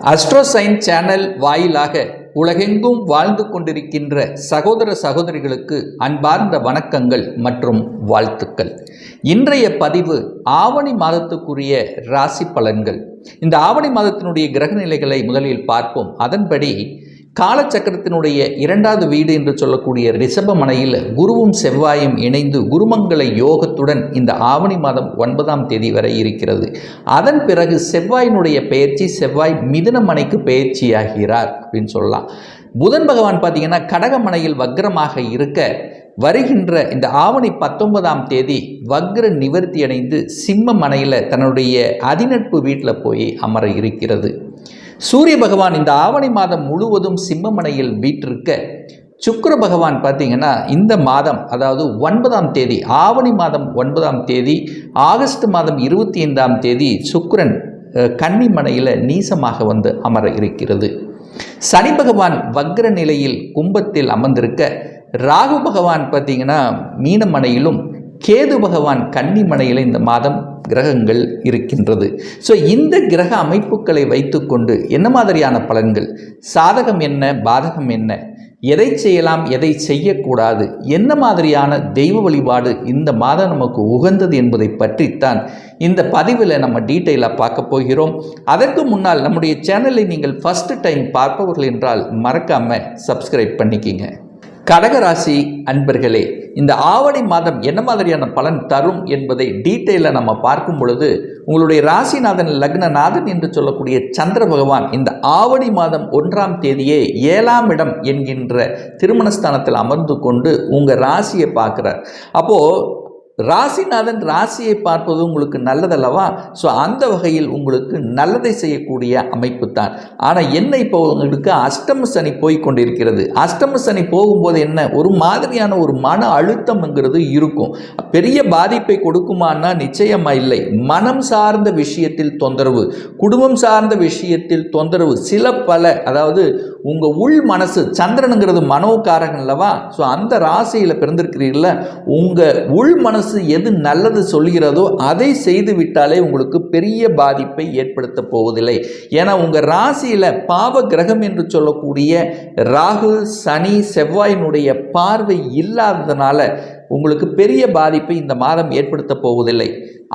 அஸ்ட்ரோசைன் channel வாயிலாக உலகெங்கும் வாழ்ந்து கொண்டிருக்கின்ற சகோதர சகோதரிகளுக்கு அன்பார்ந்த வணக்கங்கள் மற்றும் வாழ்த்துக்கள். இன்றைய பதிவு ஆவணி மாதத்துக்குரிய ராசி பலன்கள். இந்த ஆவணி மாதத்தினுடைய கிரக நிலைகளை முதலில் பார்ப்போம். அதன்படி காலச்சக்கரத்தினுடைய இரண்டாவது வீடு என்று சொல்லக்கூடிய ரிஷபமனையில் குருவும் செவ்வாயும் இணைந்து குருமங்கள யோகத்துடன் இந்த ஆவணி மாதம் 9ஆம் தேதி வரை இருக்கிறது. அதன் பிறகு செவ்வாயினுடைய பெயர்ச்சி, செவ்வாய் மிதுனமனைக்கு பெயர்ச்சியாகிறார் அப்படின்னு சொல்லலாம். புதன் பகவான் பார்த்தீங்கன்னா கடகமனையில் வக்ரமாக இருக்க வருகின்ற இந்த ஆவணி 19ஆம் தேதி வக்ர நிவர்த்தி அடைந்து சிம்ம மனையில் தன்னுடைய அதிநட்பு வீட்டில் போய் அமர இருக்கிறது. சூரிய பகவான் இந்த ஆவணி மாதம் முழுவதும் சிம்மமனையில் வீற்றிருக்க, சுக்கிர பகவான் பார்த்தீங்கன்னா இந்த மாதம், அதாவது 9ஆம் தேதி, ஆவணி மாதம் 9ஆம் தேதி, ஆகஸ்ட் மாதம் 25ஆம் தேதி சுக்கிரன் கன்னிமனையில் நீசமாக வந்து அமர இருக்கிறது. சனி பகவான் வக்ர நிலையில் கும்பத்தில் அமர்ந்திருக்க, ராகு பகவான் பார்த்தீங்கன்னா மீனமனையிலும், கேது பகவான் கன்னிமனையில் இந்த மாதம் கிரகங்கள் இருக்கின்றது. ஸோ இந்த கிரக அமைப்புகளை வைத்துக்கொண்டு என்ன மாதிரியான பலன்கள், சாதகம் என்ன, பாதகம் என்ன, எதை செய்யலாம், எதை செய்யக்கூடாது, என்ன மாதிரியான தெய்வ வழிபாடு இந்த மாதம் நமக்கு உகந்தது என்பதை பற்றித்தான் இந்த பதிவில் நம்ம டீட்டெயிலாக பார்க்க போகிறோம். அதற்கு முன்னால் நம்முடைய சேனலை நீங்கள் ஃபர்ஸ்ட் டைம் பார்ப்பவர்கள் என்றால் மறக்காமல் சப்ஸ்கிரைப் பண்ணிக்கிங்க. கடகராசி அன்பர்களே, இந்த ஆவணி மாதம் என்ன மாதிரியான பலன் தரும் என்பதை டீட்டெயிலாக நம்ம பார்க்கும் பொழுது, உங்களுடைய ராசிநாதன் லக்னநாதன் என்று சொல்லக்கூடிய சந்திர பகவான் இந்த ஆவணி மாதம் 1ஆம் தேதியே 7ஆம் இடம் என்கின்ற திருமணஸ்தானத்தில் அமர்ந்து கொண்டு உங்கள் ராசியை பார்க்குறார். அப்போது ராசிநாதன் ராசியை பார்ப்பது உங்களுக்கு நல்லதல்லவா? ஸோ அந்த வகையில் உங்களுக்கு நல்லதை செய்யக்கூடிய அமைப்பு தான். ஆனால் என்ன, இப்போ உங்களுக்கு அஷ்டம சனி போய் கொண்டிருக்கிறது. அஷ்டம சனி போகும்போது என்ன, ஒரு மாதிரியான ஒரு மன அழுத்தம்ங்கிறது இருக்கும். பெரிய பாதிப்பை கொடுக்குமானா நிச்சயமாக இல்லை. மனம் சார்ந்த விஷயத்தில் தொந்தரவு, குடும்பம் சார்ந்த விஷயத்தில் தொந்தரவு, சில பல, அதாவது உங்கள் உள் மனசு, சந்திரனுங்கிறது மனோகாரகம் அல்லவா? ஸோ அந்த ராசியில் பிறந்திருக்கிறீர்கள, உங்கள் உள் மனசு எது நல்லது சொல்கிறதோ அதை செய்து விட்டாலே உங்களுக்கு பெரிய பாதிப்பை ஏற்படுத்த போவதில்லை. ஏன்னா உங்கள் ராசியில் பாவ கிரகம் என்று சொல்லக்கூடிய ராகு, சனி, செவ்வாயினுடைய பார்வை இல்லாததுனால உங்களுக்கு பெரிய பாதிப்பை இந்த மாதம் ஏற்படுத்த போவதில்லை.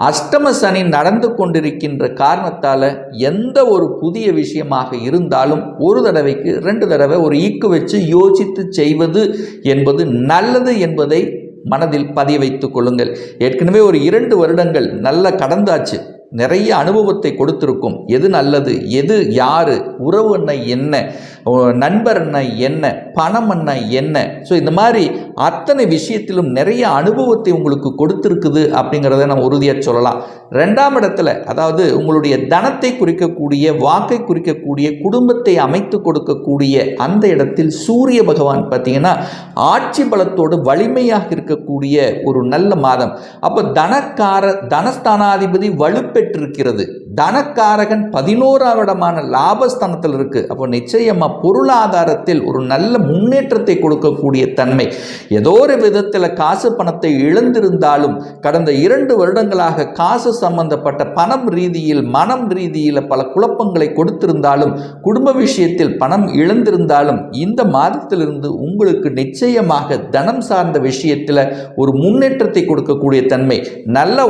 அஷ்டம சனி நடந்து கொண்டிருக்கின்ற காரணத்தால் எந்த ஒரு புதிய விஷயமாக இருந்தாலும் ஒரு தடவைக்கு 2 தடவை ஒரு ஈக்கு வச்சு யோசித்து செய்வது என்பது நல்லது என்பதை மனதில் பதிய வைத்துக் கொள்ளுங்கள். ஏற்கனவே ஒரு 2 வருடங்கள் நல்ல கடந்தாச்சு, நிறைய அனுபவத்தை கொடுத்திருக்கும். எது நல்லது, எது யாரு, உறவு என்ன, நண்பர் என்ன, பணம் என்ன, ஸோ இந்த மாதிரி அத்தனை விஷயத்திலும் நிறைய அனுபவத்தை உங்களுக்கு கொடுத்துருக்குது அப்படிங்கிறத நம்ம உறுதியாக சொல்லலாம். 2ஆம் இடத்துல, அதாவது உங்களுடைய தனத்தை குறிக்கக்கூடிய, வாக்கை குறிக்கக்கூடிய, குடும்பத்தை அமைத்து கொடுக்கக்கூடிய அந்த இடத்தில் சூரிய பகவான் பார்த்தீங்கன்னா ஆட்சி பலத்தோடு வலிமையாக இருக்கக்கூடிய ஒரு நல்ல மாதம். அப்போ தனஸ்தானாதிபதி வலுப்பெற்றிருக்கிறது. தனக்காரகன் 11ஆம் இடமான லாபஸ்தானத்தில் இருக்கு. அப்போ நிச்சயமா பொருளாதாரத்தில் ஒரு நல்ல முன்னேற்றத்தை கொடுக்கக்கூடிய தன்மை. ஏதோ ஒரு விதத்தில் காசு பணத்தை இழந்திருந்தாலும், கடந்த 2 வருடங்களாக காசு சம்பந்தப்பட்ட பணம் ரீதியில், மனம் ரீதியில் பல குழப்பங்களை கொடுத்திருந்தாலும், குடும்ப விஷயத்தில் பணம் இழந்திருந்தாலும், இந்த மாதத்திலிருந்து உங்களுக்கு நிச்சயமாக தனம் சார்ந்த விஷயத்தில் ஒரு முன்னேற்றத்தை கொடுக்கக்கூடிய தன்மை. நல்ல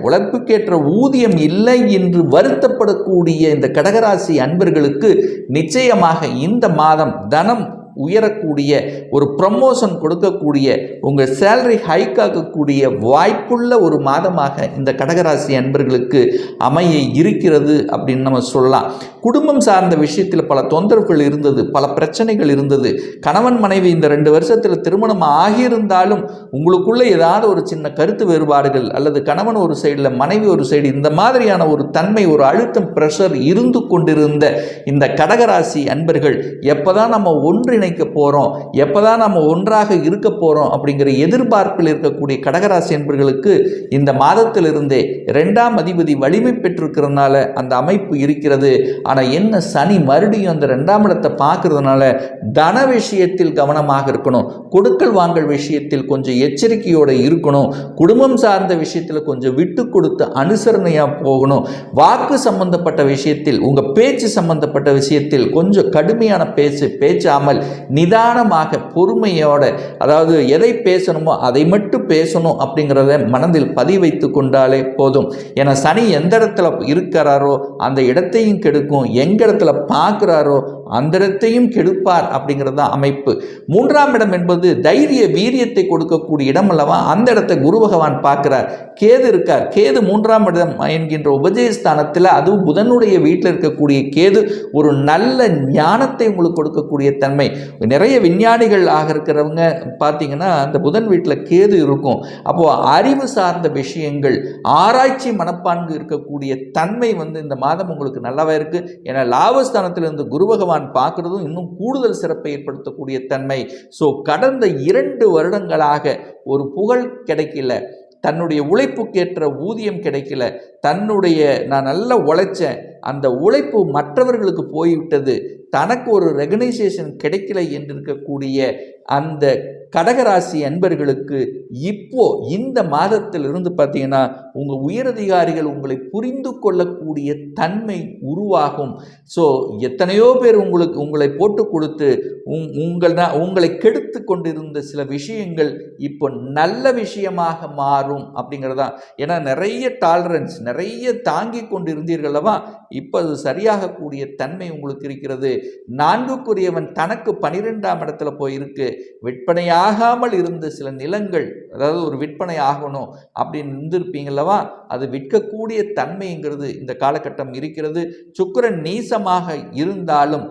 உழைப்புக்கேற்ற ஊதியம் இல்லை என்று வருத்தப்படக்கூடிய இந்த கடகராசி அன்பர்களுக்கு நிச்சயமாக இந்த மாதம் தனம் உயரக்கூடிய, ஒரு ப்ரமோஷன் கொடுக்கக்கூடிய, உங்கள் சேலரி ஹைக் ஆகக்கூடிய வாய்ப்புள்ள ஒரு மாதமாக இந்த கடகராசி அன்பர்களுக்கு அமைய இருக்கிறது அப்படின்னு நம்ம சொல்லலாம். குடும்பம் சார்ந்த விஷயத்தில் பல தொந்தரவுகள் இருந்தது, பல பிரச்சனைகள் இருந்தது. கணவன் மனைவி இந்த 2 வருஷத்தில் திருமணம் ஆகியிருந்தாலும் உங்களுக்குள்ள ஏதாவது ஒரு சின்ன கருத்து வேறுபாடுகள், அல்லது கணவன் ஒரு சைடில் மனைவி ஒரு சைடு, இந்த மாதிரியான ஒரு தன்மை, ஒரு அழுத்தம், பிரஷர் இருந்து கொண்டிருந்த இந்த கடகராசி அன்பர்கள் எப்போதான் நம்ம ஒன்றிணை ஒன்றிணைக்க போகிறோம், எப்போதான் நம்ம ஒன்றாக இருக்க போகிறோம் அப்படிங்கிற எதிர்பார்ப்பில் இருக்கக்கூடிய கடகராசி என்பர்களுக்கு இந்த மாதத்திலிருந்தே 2ஆம் அதிபதி வலிமை பெற்றிருக்கிறதுனால அந்த அமைப்பு இருக்கிறது. ஆனால் என்ன, சனி மறுபடியும் அந்த 2ஆம் இடத்தை பார்க்கறதுனால தன விஷயத்தில் கவனமாக இருக்கணும், கொடுக்கல் வாங்கல் விஷயத்தில் கொஞ்சம் எச்சரிக்கையோடு இருக்கணும், குடும்பம் சார்ந்த விஷயத்தில் கொஞ்சம் விட்டு கொடுத்து அனுசரணையாக போகணும், வாக்கு சம்பந்தப்பட்ட விஷயத்தில் உங்கள் பேச்சு சம்பந்தப்பட்ட விஷயத்தில் கொஞ்சம் கடுமையான பேச்சாமல் நிதானமாக பொறுமையோட, அதாவது எதை பேசணுமோ அதை மட்டும் பேசணும் அப்படிங்கிறத மனதில் பதிவைத்து கொண்டாலே போதும். ஏன்னா சனி எந்த இடத்துல இருக்கிறாரோ அந்த இடத்தையும் கெடுக்கும், எங்க இடத்துல பார்க்குறாரோ அந்த இடத்தையும் கெடுப்பார் அப்படிங்கிறது தான் அமைப்பு. 3ஆம் இடம் என்பது தைரிய வீரியத்தை கொடுக்கக்கூடிய இடம் அல்லவா, அந்த இடத்தை குரு பகவான் பார்க்கிறார். கேது இருக்கார், கேது 3ஆம் இடம் என்கின்ற உபஜயஸ்தானத்தில், அதுவும் புதனுடைய வீட்டில் இருக்கக்கூடிய கேது ஒரு நல்ல ஞானத்தை உங்களுக்கு கொடுக்கக்கூடிய தன்மை. நிறைய விஞ்ஞானிகள் ஆக இருக்கிறவங்க பார்த்தீங்கன்னா அந்த புதன் வீட்டில் கேது இருக்கும். அப்போது அறிவு சார்ந்த விஷயங்கள், ஆராய்ச்சி மனப்பான்கு இருக்கக்கூடிய தன்மை இந்த மாதம் உங்களுக்கு நல்லாவே இருக்கு. ஏன்னா லாபஸ்தானத்திலிருந்து குரு பகவான் பார்க்கறதும் இன்னும் கூடுதல் சிறப்பை ஏற்படுத்தக்கூடிய தன்மை. ஸோ கடந்த 2 வருடங்களாக ஒரு புகழ் கிடைக்கல, தன்னுடைய உழைப்புக்கேற்ற ஊதியம் கிடைக்கல, நான் நல்லா உழைச்சேன், அந்த உழைப்பு மற்றவர்களுக்கு போய்விட்டது, தனக்கு ஒரு ரெகனைசேஷன் கிடைக்கல என்று இருக்கக்கூடிய அந்த கடகராசி அன்பர்களுக்கு இப்போ இந்த மாதத்திலிருந்து பார்த்தீங்கன்னா உங்கள் உயரதிகாரிகள் உங்களை புரிந்து கொள்ளக்கூடிய தன்மை உருவாகும். ஸோ எத்தனையோ பேர் உங்களை போட்டு கொடுத்து உங்களை கெடுத்து கொண்டிருந்த சில விஷயங்கள் இப்போ நல்ல விஷயமாக மாறும் அப்படிங்கிறதா. ஏன்னா நிறைய டாலரன்ஸ், நிறைய தாங்கி கொண்டு இருந்தீர்களவா, இப்போ அது சரியாகக்கூடிய தன்மை உங்களுக்கு இருக்கிறது. 4க்குரியவன் தனக்கு 12ஆம் இடத்துல போயிருக்கு. விற்பனையாகாமல் இருந்த சில நிலங்கள், அதாவது ஒரு விற்பனை ஆகணும் அப்படின்னு இருந்திருப்பீங்களவா, அது விற்கக்கூடிய தன்மைங்கிறது இந்த காலகட்டம் இருக்கிறது. சுக்கிரன் நீசமாக இருந்தாலும்,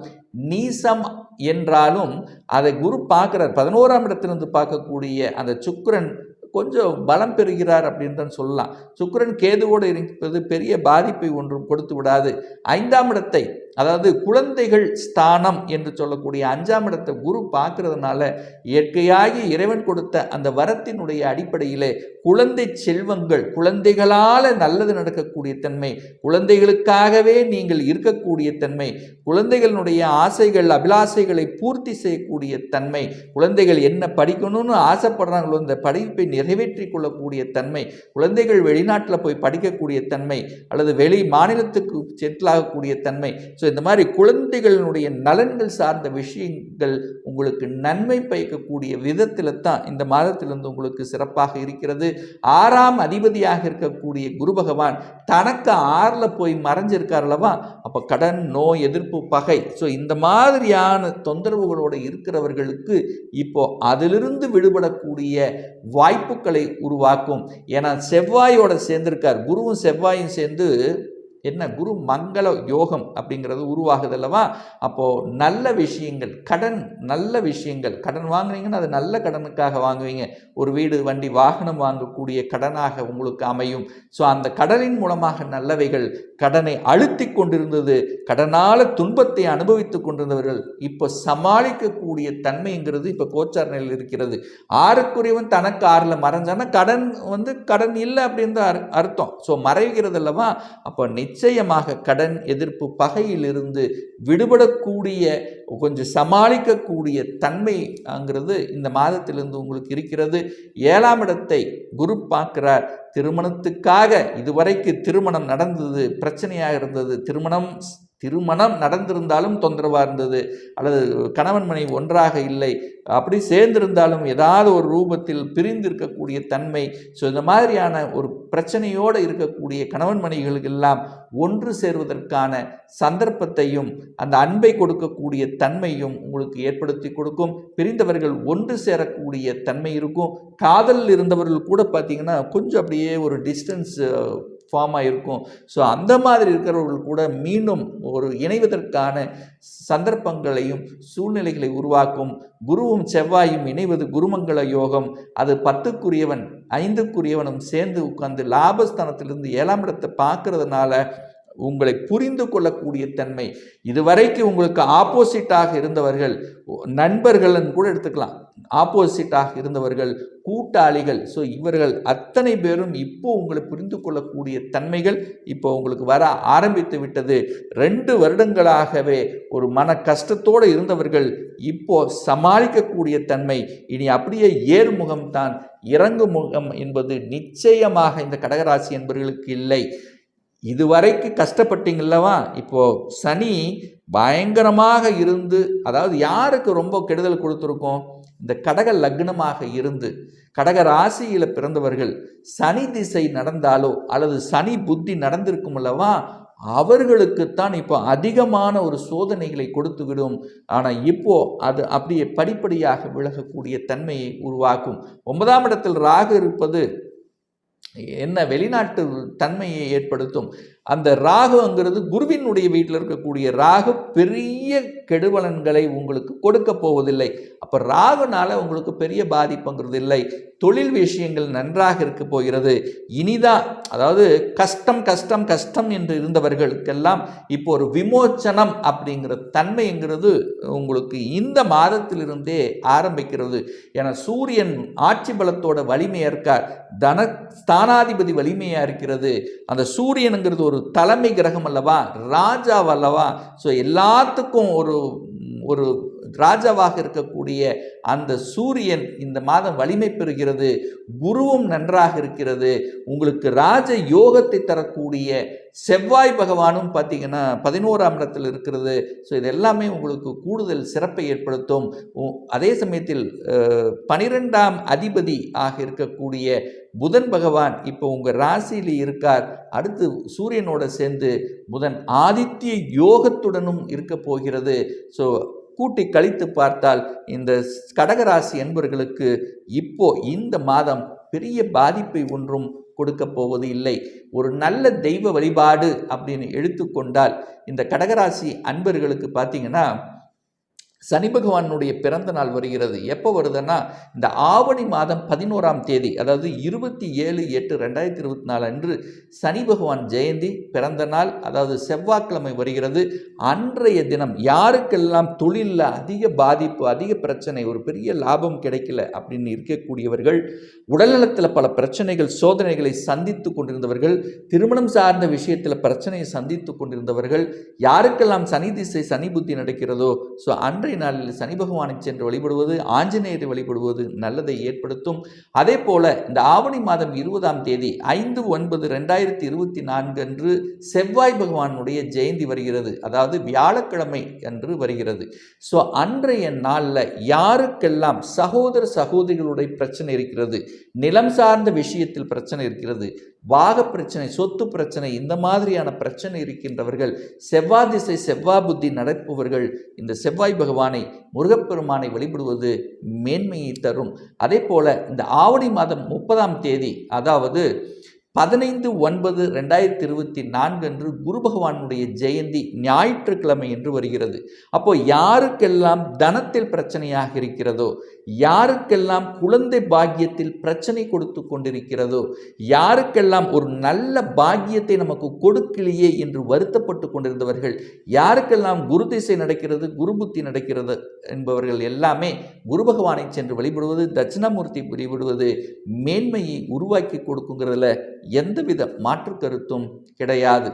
நீசம் என்றாலும் அதை குரு பார்க்கிறார். 11ஆம் இடத்திலிருந்து பார்க்கக்கூடிய அந்த சுக்கிரன் கொஞ்சம் பலம் பெறுகிறார் அப்படின்னு தான் சொல்லலாம். சுக்கிரன் கேதுவோடு இருப்பது பெரிய பாதிப்பை ஒன்றும் கொடுத்து விடாது. 5ஆம் இடத்தை, அதாவது குழந்தைகள் ஸ்தானம் என்று சொல்லக்கூடிய 5ஆம் இடத்தை குரு பார்க்கறதுனால இயற்கையாகி இறைவன் கொடுத்த அந்த வரத்தினுடைய அடிப்படையிலே குழந்தை செல்வங்கள், குழந்தைகளால் நல்லது நடக்கக்கூடிய தன்மை, குழந்தைகளுக்காகவே நீங்கள் இருக்கக்கூடிய தன்மை, குழந்தைகளுடைய ஆசைகள் அபிலாசைகளை பூர்த்தி செய்யக்கூடிய தன்மை, குழந்தைகள் என்ன படிக்கணும்னு ஆசைப்படுறாங்களோ அந்த படிப்பை நிறைவேற்றி கொள்ளக்கூடிய தன்மை, குழந்தைகள் வெளிநாட்டில் போய் படிக்கக்கூடிய தன்மை அல்லது வெளி மாநிலத்துக்கு செட்டில் ஆகக்கூடிய தன்மை. ஸோ இந்த மாதிரி குழந்தைகளினுடைய நலன்கள் சார்ந்த விஷயங்கள் உங்களுக்கு நன்மை பயக்கக்கூடிய விதத்தில் தான் இந்த மாதத்திலிருந்து உங்களுக்கு சிறப்பாக இருக்கிறது. 6ஆம் அதிபதியாக இருக்கக்கூடிய குரு பகவான் தனக்கு 6ல் போய் மறைஞ்சிருக்கார் அல்லவா, அப்போ கடன், நோய், எதிர்ப்பு, பகை, ஸோ இந்த மாதிரியான தொந்தரவுகளோடு இருக்கிறவர்களுக்கு இப்போ அதிலிருந்து விடுபடக்கூடிய வாய்ப்புகளை உருவாக்கும். ஏன்னா செவ்வாயோட சேர்ந்திருக்கார், குருவும் செவ்வாயும் சேர்ந்து என்ன, குரு மங்கள யோகம் அப்படிங்கிறது உருவாகுது அல்லவா. அப்போது நல்ல விஷயங்கள், கடன், நல்ல விஷயங்கள், கடன் வாங்குறீங்கன்னா அது நல்ல கடனுக்காக வாங்குவீங்க. ஒரு வீடு, வண்டி, வாகனம் வாங்கக்கூடிய கடனாக உங்களுக்கு அமையும். ஸோ அந்த கடனின் மூலமாக நல்லவைகள், கடனை அழுத்தி கொண்டிருந்தது, கடனால் துன்பத்தை அனுபவித்து கொண்டிருந்தவர்கள் இப்போ சமாளிக்கக்கூடிய தன்மைங்கிறது இப்போ கோச்சார நிலையில் இருக்கிறது. 6க்குரியவன் தனக்கு 6ல் மறைஞ்சானா கடன் இல்லை அப்படின்னு அர்த்தம். ஸோ மறைகிறது அல்லவா. அப்போ நிச்சயமாக கடன், எதிர்ப்பு, பகையிலிருந்து விடுபடக்கூடிய, கொஞ்சம் சமாளிக்கக்கூடிய தன்மைங்கிறது இந்த மாதத்திலிருந்து உங்களுக்கு இருக்கிறது. 7ஆம் இடத்தை குரு பார்க்கிறார். திருமணத்துக்காக இதுவரைக்கு திருமணம் நடந்தது, பிரச்சனையாக இருந்தது, திருமணம் நடந்திருந்தாலும் தொந்தரவாக இருந்தது, அல்லது கணவன் மனைவி ஒன்றாக இல்லை, அப்படி சேர்ந்திருந்தாலும் ஏதாவது ஒரு ரூபத்தில் பிரிந்து இருக்கக்கூடிய தன்மை. ஸோ இந்த மாதிரியான ஒரு பிரச்சனையோடு இருக்கக்கூடிய கணவன் மனைவிகளுக்கு எல்லாம் ஒன்று சேர்வதற்கான சந்தர்ப்பத்தையும் அந்த அன்பை கொடுக்கக்கூடிய தன்மையும் உங்களுக்கு ஏற்படுத்தி கொடுக்கும். பிரிந்தவர்கள் ஒன்று சேரக்கூடிய தன்மை இருக்கும். காதலில் இருந்தவர்கள் கூட பார்த்தீங்கன்னா கொஞ்சம் அப்படியே ஒரு டிஸ்டன்ஸ் ஃபார்ம் ஆகிருக்கும். ஸோ அந்த மாதிரி இருக்கிறவர்கள் கூட மீண்டும் ஒரு இணைவதற்கான சந்தர்ப்பங்களையும் சூழ்நிலைகளை உருவாக்கும். குருவும் செவ்வாயும் இணைவது குருமங்கள யோகம். அது 10க்குரியவன் 5க்குரியவனும் சேர்ந்து உட்கார்ந்து லாபஸ்தானத்திலிருந்து 7ஆம் இடத்தை பார்க்கறதுனால உங்களை புரிந்து கொள்ளக்கூடிய தன்மை, இதுவரைக்கும் உங்களுக்கு ஆப்போசிட்டாக இருந்தவர்கள், நண்பர்கள்னு கூட எடுத்துக்கலாம், ஆப்போசிட்டாக இருந்தவர்கள், கூட்டாளிகள், ஸோ இவர்கள் அத்தனை பேரும் இப்போ உங்களை புரிந்து கொள்ளக்கூடிய தன்மைகள் இப்போ உங்களுக்கு வர ஆரம்பித்து விட்டது. 2 வருடங்களாகவே ஒரு மன கஷ்டத்தோடு இருந்தவர்கள் இப்போ சமாளிக்கக்கூடிய தன்மை, இனி அப்படியே ஏறுமுகம்தான், இறங்கு முகம் என்பது நிச்சயமாக இந்த கடகராசி என்பவர்களுக்கு இல்லை. இதுவரைக்கு கஷ்டப்பட்டீங்கல்லவா, இப்போ சனி பயங்கரமாக இருந்து, அதாவது யாருக்கு ரொம்ப கெடுதல் கொடுத்துருக்கோம், இந்த கடக லக்னமாக இருந்து கடக ராசியில் பிறந்தவர்கள் சனி திசை நடந்தாலோ அல்லது சனி புத்தி நடந்திருக்கும் அல்லவா, அவர்களுக்குத்தான் இப்போ அதிகமான ஒரு சோதனைகளை கொடுத்து விடும். ஆனால் இப்போ அது அப்படியே படிப்படியாக விலகக்கூடிய தன்மையை உருவாக்கும். 9ஆம் இடத்தில் ராகு இருப்பது என்ன வெளிநாட்டு தன்மையை ஏற்படுத்தும். அந்த ராகுங்கிறது குருவினுடைய வீட்டில் இருக்கக்கூடிய ராகு பெரிய கெடுபலன்களை உங்களுக்கு கொடுக்க போவதில்லை. அப்போ ராகுனால உங்களுக்கு பெரிய பாதிப்புங்கிறது இல்லை. தொழில் விஷயங்கள் நன்றாக இருக்க போகிறது. இனிதான், அதாவது கஷ்டம் கஷ்டம் கஷ்டம் என்று இருந்தவர்களுக்கெல்லாம் இப்போ ஒரு விமோச்சனம் அப்படிங்கிற தன்மைங்கிறது உங்களுக்கு இந்த மாதத்திலிருந்தே ஆரம்பிக்கிறது. ஏன்னா சூரியன் ஆட்சி பலத்தோட வலிமையாக இருக்கார், ஸ்தானாதிபதி வலிமையாக இருக்கிறது. அந்த சூரியனுங்கிறது ஒரு தலைமை கிரகம் அல்லவா, ராஜாவல்லவா. ஸோ எல்லாத்துக்கும் ஒரு ராஜாவாக இருக்கக்கூடிய அந்த சூரியன் இந்த மாதம் வலிமை பெறுகிறது. குருவும் நன்றாக இருக்கிறது. உங்களுக்கு ராஜ யோகத்தை தரக்கூடிய செவ்வாய் பகவானும் பார்த்தீங்கன்னா 11ஆம் இடத்தில் இருக்கிறது. ஸோ இது எல்லாமே உங்களுக்கு கூடுதல் சிறப்பை ஏற்படுத்தும். அதே சமயத்தில் 12ஆம் அதிபதி ஆக இருக்கக்கூடிய புதன் பகவான் இப்போ உங்கள் ராசியில் இருக்கார். அடுத்து சூரியனோட சேர்ந்து புதன் ஆதித்ய யோகத்துடனும் இருக்க போகிறது. ஸோ கூட்டி கழித்து பார்த்தால் இந்த கடகராசி என்பவர்களுக்கு இப்போ இந்த மாதம் பெரிய பாதிப்பை ஒன்றும் கொடுக்க போவது இல்லை. ஒரு நல்ல தெய்வ வழிபாடு அப்படின்னு எடுத்துக்கொண்டால் இந்த கடகராசி அன்பர்களுக்கு பார்த்தீங்கன்னா சனி பகவானுடைய பிறந்த நாள் வருகிறது. எப்போ வருதுன்னா இந்த ஆவணி மாதம் 11ஆம் தேதி, அதாவது 27/8/2024 அன்று சனி பகவான் ஜெயந்தி பிறந்த நாள், அதாவது செவ்வாய்க்கிழமை வருகிறது. அன்றைய தினம் யாருக்கெல்லாம் தொழிலில் அதிக பாதிப்பு, அதிக பிரச்சனை, ஒரு பெரிய லாபம் கிடைக்கல அப்படின்னு இருக்கக்கூடியவர்கள், உடல்நலத்தில் பல பிரச்சனைகள் சோதனைகளை சந்தித்து கொண்டிருந்தவர்கள், திருமணம் சார்ந்த விஷயத்தில் பிரச்சனையை சந்தித்து கொண்டிருந்தவர்கள், யாருக்கெல்லாம் சனி திசை சனி புத்தி நடக்கிறதோ, ஸோ அன்றைய நாளில் சனி பகவானை சென்று வழிபடுவது, ஆஞ்சநேயரை வழிபடுவது நல்லதை ஏற்படுத்தும். அதே போல இந்த ஆவணி மாதம் 20ஆம் தேதி 5/9/2024 அன்று செவ்வாய் பகவானுடைய ஜெயந்தி வருகிறது. அதாவது வியாழக்கிழமை அன்று வருகிறது. ஸோ அன்றைய நாளில் யாருக்கெல்லாம் சகோதர சகோதரிகளுடைய பிரச்சனை இருக்கிறது, நிலம் சார்ந்த விஷயத்தில் பிரச்சனை இருக்கிறது, வாக பிரச்சனை, சொத்து பிரச்சனை, இந்த மாதிரியான பிரச்சனை இருக்கின்றவர்கள், செவ்வாய் திசை செவ்வாய் புத்தி நடப்பவர்கள் இந்த செவ்வாய் பகவானை, முருகப்பெருமானை வழிபடுவது மேன்மையை தரும். அதே போல இந்த ஆவணி மாதம் 30ஆம் தேதி, அதாவது 15/9/2024 அன்று குரு பகவானுடைய ஜெயந்தி ஞாயிற்றுக்கிழமை என்று வருகிறது. அப்போ யாருக்கெல்லாம் தனத்தில் பிரச்சனையாக இருக்கிறதோ, யாருக்கெல்லாம் குழந்தை பாக்கியத்தில் பிரச்சனை கொடுத்து கொண்டிருக்கிறதோ, யாருக்கெல்லாம் ஒரு நல்ல பாக்கியத்தை நமக்கு கொடுக்கலையே என்று வருத்தப்பட்டு கொண்டிருந்தவர்கள், யாருக்கெல்லாம் குரு திசை நடக்கிறது, குரு புத்தி நடக்கிறது என்பவர்கள் எல்லாமே குரு பகவானை சென்று வழிபடுவது, தட்சிணாமூர்த்தி வழிபடுவது மேன்மையை உருவாக்கி கொடுக்குங்கிறதுல எந்தவித மாற்று கருத்தும் கிடையாது.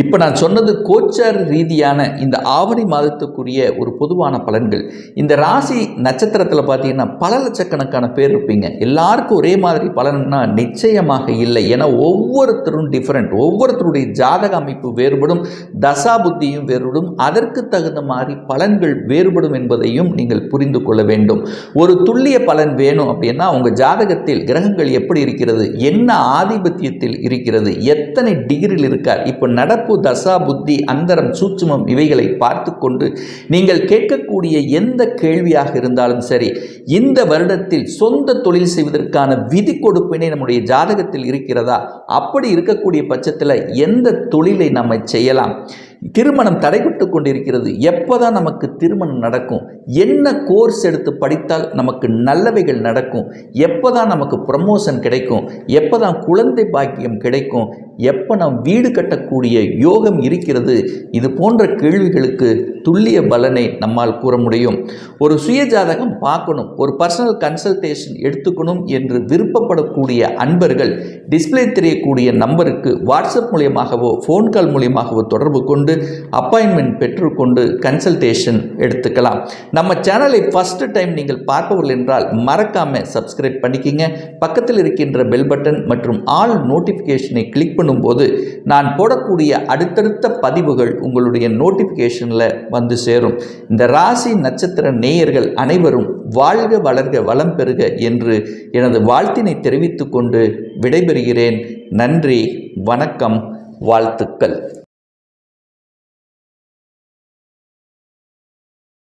இப்போ நான் சொன்னது கோச்சார ரீதியான இந்த ஆவணி மாதத்துக்குரிய ஒரு பொதுவான பலன்கள். இந்த ராசி நட்சத்திரத்தில் பார்த்தீங்கன்னா பல லட்சக்கணக்கான பேர் இருப்பீங்க. எல்லாருக்கும் ஒரே மாதிரி பலன்னா நிச்சயமாக இல்லை. ஏன்னா ஒவ்வொருத்தரும் டிஃப்ரெண்ட், ஒவ்வொருத்தருடைய ஜாதக அமைப்பு வேறுபடும், தசா புத்தியும் வேறுபடும், அதற்கு தகுந்த மாதிரி பலன்கள் வேறுபடும் என்பதையும் நீங்கள் புரிந்து கொள்ள வேண்டும். ஒரு துல்லிய பலன் வேணும் அப்படின்னா உங்கள் ஜாதகத்தில் கிரகங்கள் எப்படி இருக்கிறது, என்ன ஆதிபத்தியத்தில் இருக்கிறது, எத்தனை டிகிரியில் இருக்கார், இப்போ நடப்பு தசா புத்தி அந்தரம் சூட்சுமம் இவைகளை பார்த்து கொண்டு நீங்கள் கேட்கக்கூடிய எந்த கேள்வியாக இருந்தாலும் சரி, இந்த வருடத்தில் சொந்த தொழில் செய்வதற்கான விதி கொடுப்பினை நம்முடைய ஜாதகத்தில் இருக்கிறதா, அப்படி இருக்கக்கூடிய பட்சத்தில் எந்த தொழிலை நம்ம செய்யலாம், திருமணம் தடைபட்டு கொண்டிருக்கிறது, எப்போதான் நமக்கு திருமணம் நடக்கும், என்ன கோர்ஸ் எடுத்து படித்தால் நமக்கு நல்லவைகள் நடக்கும், எப்போதான் நமக்கு ப்ரமோஷன் கிடைக்கும், எப்போதான் குழந்தை பாக்கியம் கிடைக்கும், எப்போ நாம் வீடு கட்டக்கூடிய யோகம் இருக்கிறது, இது போன்ற கேள்விகளுக்கு துல்லிய பலனை நம்மால் கூற முடியும். ஒரு சுயஜாதகம் பார்க்கணும், ஒரு பர்சனல் கன்சல்டேஷன் எடுத்துக்கணும் என்று விருப்பப்படக்கூடிய அன்பர்கள் டிஸ்பிளே தெரியக்கூடிய நம்பருக்கு வாட்ஸ்அப் மூலியமாகவோ ஃபோன் கால் மூலியமாகவோ தொடர்பு கொண்டு அப்பாயின்மெண்ட் பெற்றுக்கொண்டு கன்சல்டேஷன் எடுத்துக்கலாம். நம்ம சேனலை ஃபர்ஸ்ட் டைம் நீங்கள் பார்ப்பவர்கள் என்றால் மறக்காம சப்ஸ்கிரைப் பண்ணிக்கிங்க. பக்கத்தில் இருக்கின்ற பெல் பட்டன் மற்றும் ஆல் நோட்டிஃபிகேஷனை கிளிக் பண்ணும்போது நான் போடக்கூடிய அடுத்தடுத்த பதிவுகள் உங்களுடைய நோட்டிஃபிகேஷனில் வந்து சேரும். இந்த ராசி நட்சத்திர நேயர்கள் அனைவரும் வாழ்க வளர்க வளம் பெறுக என்று எனது வாழ்த்தினை தெரிவித்துக் கொண்டு விடைபெறுகிறேன். நன்றி, வணக்கம், வாழ்த்துக்கள்.